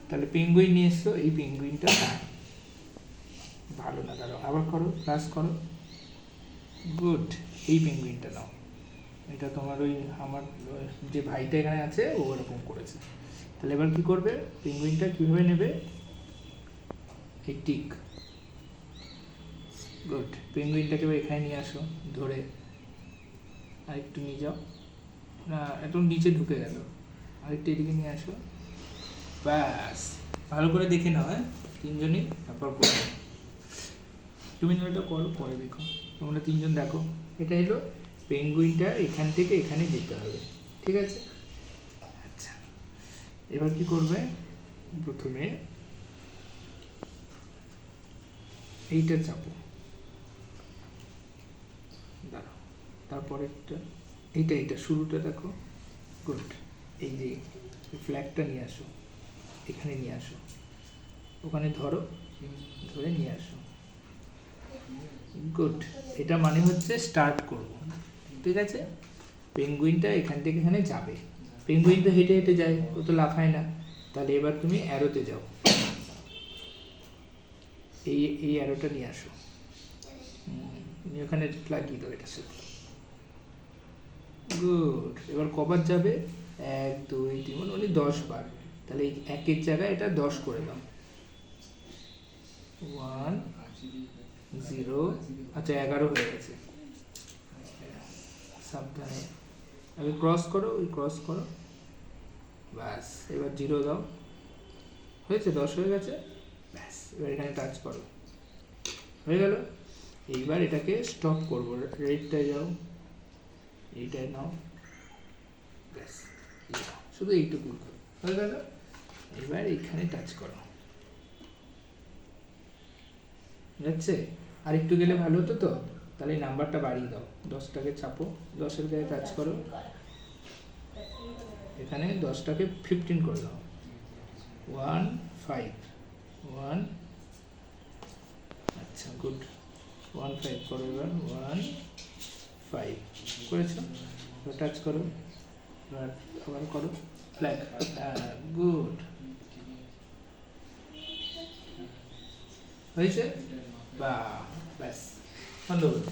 তাহলে পেঙ্গুইন নিয়ে এসছো, এই পেঙ্গুইনটা ভালো না, দাঁড়াও আবার করো, প্লাস করো, গুড। এই পেঙ্গুইনটা নাও, এটা তোমার ওই আমার যে ভাইটা এখানে আছে ও ওরকম করেছে। তাহলে এবার কি করবে, পেঙ্গুইনটা কীভাবে নেবে, এই টিক, গুড। পেঙ্গুইনটাকে এখানে নিয়ে আসো ধরে, আর একটু নিয়ে যাও, না একটু নিচে ঢুকে গেল, আরেকটু এদিকে নিয়ে আসো, ব্যাস। ভালো করে দেখে নাও, হ্যাঁ তিনজনই, তারপর করো। তুমি এটা করো, পরে দেখো, তোমরা তিনজন দেখো। এটা হলো পেঙ্গুইনটা এখান থেকে এখানে যেতে হবে, ঠিক আছে? আচ্ছা, এবার কি করবে, প্রথমে এইটা চাপো, দাঁড়াও, তারপরে এইটা শুরুটা দেখো, গুড। এই যে ফ্ল্যাগটা নিয়ে আসো, এখানে নিয়ে আসো, ওখানে ধরো, ধরে নিয়ে আসো, গুড। এটা মানে হচ্ছে স্টার্ট করব, ঠিক আছে? পেঙ্গুইনটা এখান থেকে এখানে যাবে, পেঙ্গুইন তো হেঁটে হেঁটে যায়, ও তো লাফায় না। তাহলে এবার তুমি অ্যারোতে যাও, এই অ্যারোটা নিয়ে আসো, তুমি ওখানে লাগিয়ে দাও, এটা সাথে, গুড। এবার কবার যাবে, 1 2 3 মানে 10 বার। তাহলে এই 1-এর জায়গায় এটা 10 করে দাও, 1 0, আচ্ছা 11 হয়ে গেছে, সাবধানে আগে ক্রস করো, ওই ক্রস করো, ব্যাস। এবার 0 দাও, হয়েছে, 10 হয়ে গেছে, ব্যাস। এবার এখানে টাচ করো, হয়ে গেল। এইবার এটাকে স্টপ করবো, রেডটায় যাও, এইটায় নাও, ব্যাস, শুধু এইটুকু হয়ে গেল। এবার এইখানে টাচ করো, যাচ্ছে, আর একটু গেলে ভালো হতো তো। তাহলে এই নাম্বারটা বাড়িয়ে দাও, 10টাকে চাপো, 10-এর গায়ে টাচ করো, এখানে 10টাকে 15 করে দাও, 1 5 1, আচ্ছা গুড, 1 5 করো, এবার 1 5 করেছো, টাচ করো, এবার আবার করো, ফ্ল্যাগ, গুড, হয়েছে, বা ব্যাস, ধন্যবাদ।